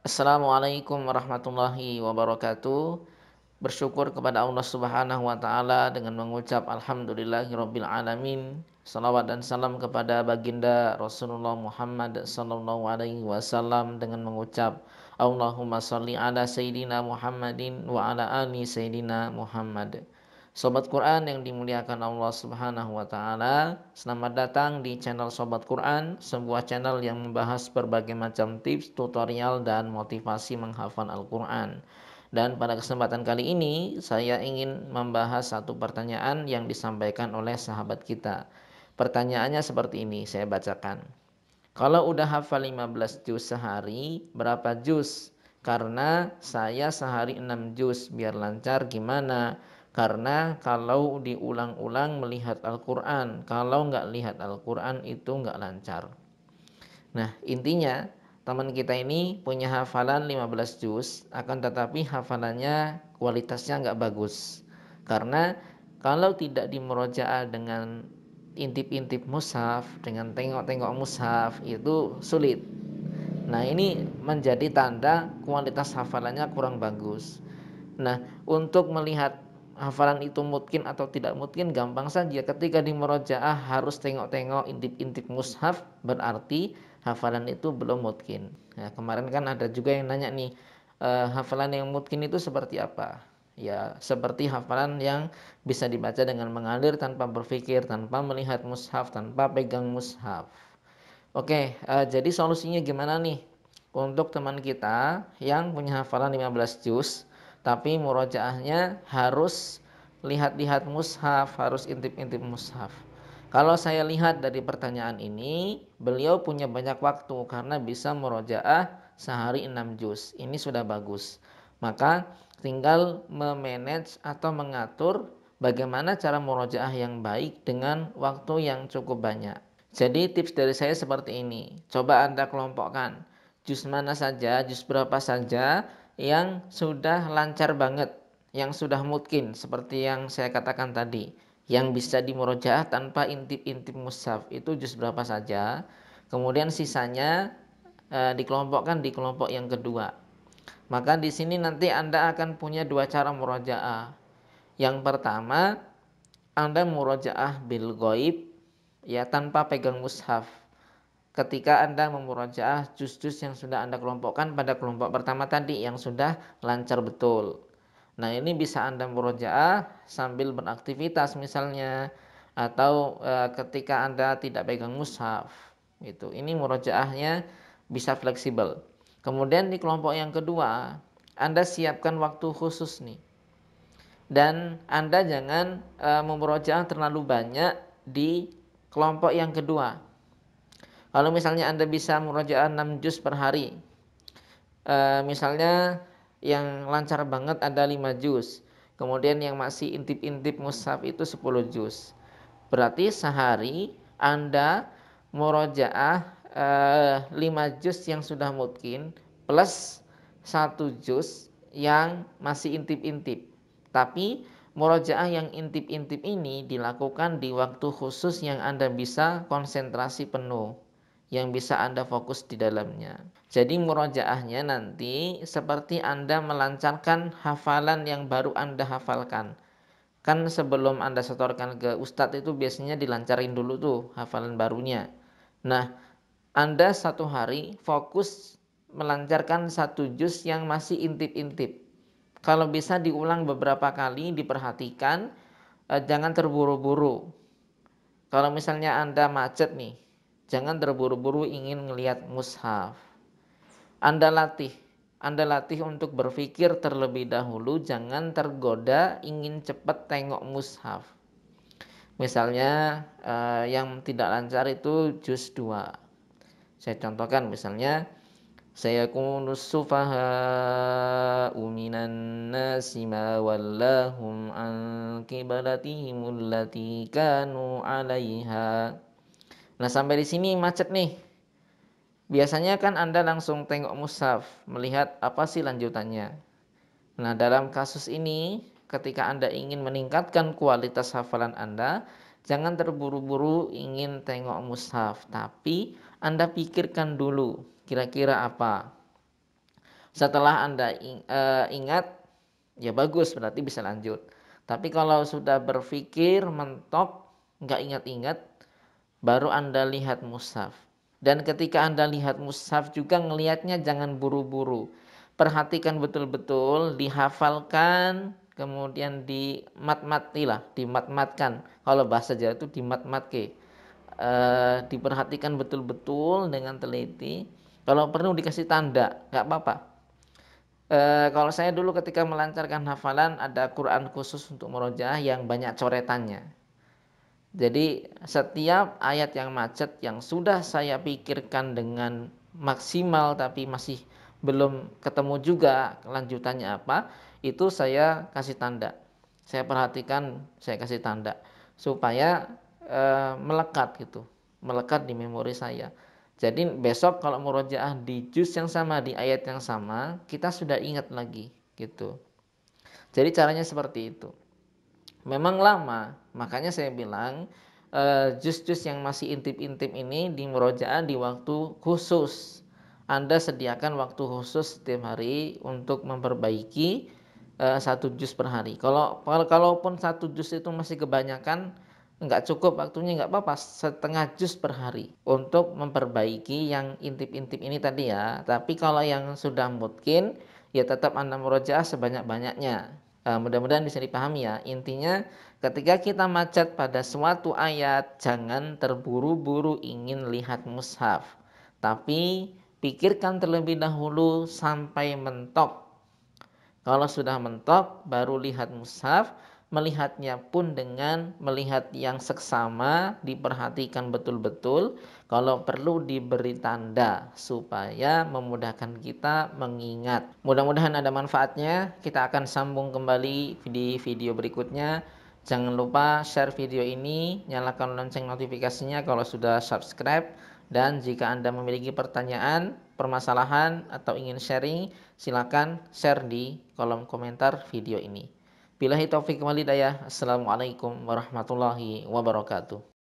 Assalamualaikum warahmatullahi wabarakatuh. Bersyukur kepada Allah Subhanahu wa taala dengan mengucap alhamdulillahirabbil alamin. Salawat dan salam kepada baginda Rasulullah Muhammad sallallahu alaihi wasallam dengan mengucap Allahumma shalli ala sayyidina Muhammadin wa ala ali sayyidina Muhammad. Sobat Quran yang dimuliakan Allah Subhanahu wa taala, selamat datang di channel Sobat Quran, sebuah channel yang membahas berbagai macam tips, tutorial dan motivasi menghafal Al-Qur'an. Dan pada kesempatan kali ini saya ingin membahas satu pertanyaan yang disampaikan oleh sahabat kita. Pertanyaannya seperti ini, saya bacakan. Kalau udah hafal 15 juz sehari, berapa juz? Karena saya sehari 6 juz, biar lancar gimana? Karena kalau diulang-ulang melihat Al-Quran, kalau nggak lihat Al-Quran itu nggak lancar. Nah, intinya teman kita ini punya hafalan 15 juz, akan tetapi hafalannya kualitasnya nggak bagus. Karena kalau tidak dimurojaah dengan intip-intip mushaf, dengan tengok-tengok mushaf, itu sulit. Nah, ini menjadi tanda kualitas hafalannya kurang bagus. Nah, untuk melihat hafalan itu mungkin atau tidak mungkin gampang saja. Ketika di murojaah harus tengok-tengok intip-intip mushaf, berarti hafalan itu belum mungkin. Nah, kemarin kan ada juga yang nanya nih, hafalan yang mungkin itu seperti apa? Ya, seperti hafalan yang bisa dibaca dengan mengalir tanpa berpikir, tanpa melihat mushaf, tanpa pegang mushaf. Oke, jadi solusinya gimana nih? Untuk teman kita yang punya hafalan 15 juz, tapi murojaahnya harus lihat-lihat mushaf, harus intip-intip mushaf. Kalau saya lihat dari pertanyaan ini, beliau punya banyak waktu karena bisa murojaah sehari 6 juz. Ini sudah bagus. Maka tinggal memanage atau mengatur bagaimana cara murojaah yang baik dengan waktu yang cukup banyak. Jadi tips dari saya seperti ini. Coba Anda kelompokkan juz mana saja, juz berapa saja yang sudah lancar banget, yang sudah mungkin seperti yang saya katakan tadi, yang bisa dimurojaah tanpa intip-intip mushaf, itu juz berapa saja. Kemudian sisanya dikelompokkan di kelompok yang kedua. Maka di sini nanti Anda akan punya dua cara murojaah. Yang pertama, Anda murojaah bil ghaib, ya, tanpa pegang mushaf. Ketika Anda memurojaah juz-juz yang sudah Anda kelompokkan pada kelompok pertama tadi yang sudah lancar betul. Nah, ini bisa Anda murojaah sambil beraktivitas misalnya, atau ketika Anda tidak pegang mushaf. Ini murojaahnya bisa fleksibel. Kemudian di kelompok yang kedua, Anda siapkan waktu khusus nih. Dan Anda jangan memurojaah terlalu banyak di kelompok yang kedua. Kalau misalnya Anda bisa murojaah 6 juz per hari, misalnya yang lancar banget ada 5 juz, kemudian yang masih intip-intip mushaf itu 10 juz. Berarti sehari Anda murojaah 5 juz yang sudah mungkin plus 1 juz yang masih intip-intip. Tapi murojaah yang intip-intip ini dilakukan di waktu khusus yang Anda bisa konsentrasi penuh, yang bisa Anda fokus di dalamnya. Jadi murojaahnya nanti seperti Anda melancarkan hafalan yang baru Anda hafalkan. Kan sebelum Anda setorkan ke Ustadz itu biasanya dilancarin dulu tuh hafalan barunya. Nah, Anda satu hari fokus melancarkan satu juz yang masih intip-intip. Kalau bisa diulang beberapa kali, diperhatikan, jangan terburu-buru. Kalau misalnya Anda macet nih, jangan terburu-buru ingin melihat mushaf. Anda latih untuk berpikir terlebih dahulu, jangan tergoda ingin cepat tengok mushaf. Misalnya yang tidak lancar itu juz 2. Saya contohkan misalnya, sayakunus sufaha'u minan nasi ma wallahum an qiblatihim allati kanu 'alaiha. Nah, sampai di sini macet nih. Biasanya kan Anda langsung tengok mushaf, melihat apa sih lanjutannya. Nah, dalam kasus ini, ketika Anda ingin meningkatkan kualitas hafalan Anda, jangan terburu-buru ingin tengok mushaf, tapi Anda pikirkan dulu kira-kira apa. Setelah Anda ingat, ya bagus, berarti bisa lanjut. Tapi kalau sudah berpikir mentok, nggak ingat-ingat, baru Anda lihat mushaf. Dan ketika Anda lihat mushaf juga ngelihatnya jangan buru-buru. Perhatikan betul-betul, dihafalkan, kemudian dimatmatkan. Kalau bahasa Jawa itu dimatmatke. Diperhatikan betul-betul dengan teliti. Kalau perlu dikasih tanda, nggak apa-apa. Kalau saya dulu ketika melancarkan hafalan ada Quran khusus untuk murojaah yang banyak coretannya. Jadi setiap ayat yang macet yang sudah saya pikirkan dengan maksimal tapi masih belum ketemu juga lanjutannya apa, itu saya kasih tanda. Saya perhatikan, saya kasih tanda supaya melekat gitu, melekat di memori saya. Jadi besok kalau murojaah di juz yang sama, di ayat yang sama, kita sudah ingat lagi gitu. Jadi caranya seperti itu. Memang lama, makanya saya bilang juz-juz yang masih intip-intip ini di murojaah di waktu khusus. Anda sediakan waktu khusus setiap hari untuk memperbaiki satu juz per hari. Kalaupun satu juz itu masih kebanyakan, nggak cukup waktunya, nggak apa-apa, setengah juz per hari untuk memperbaiki yang intip-intip ini tadi ya. Tapi kalau yang sudah mungkin, ya tetap Anda murojaah sebanyak-banyaknya. Mudah-mudahan bisa dipahami ya. Intinya ketika kita macet pada suatu ayat, jangan terburu-buru ingin lihat mushaf. Tapi pikirkan terlebih dahulu sampai mentok. Kalau sudah mentok, baru lihat mushaf. Melihatnya pun dengan melihat yang seksama, diperhatikan betul-betul. Kalau perlu diberi tanda supaya memudahkan kita mengingat. Mudah-mudahan ada manfaatnya. Kita akan sambung kembali di video berikutnya. Jangan lupa share video ini, nyalakan lonceng notifikasinya kalau sudah subscribe. Dan jika Anda memiliki pertanyaan, permasalahan, atau ingin sharing, silakan share di kolom komentar video ini. Billahi taufik wal hidayah. Assalamualaikum warahmatullahi wabarakatuh.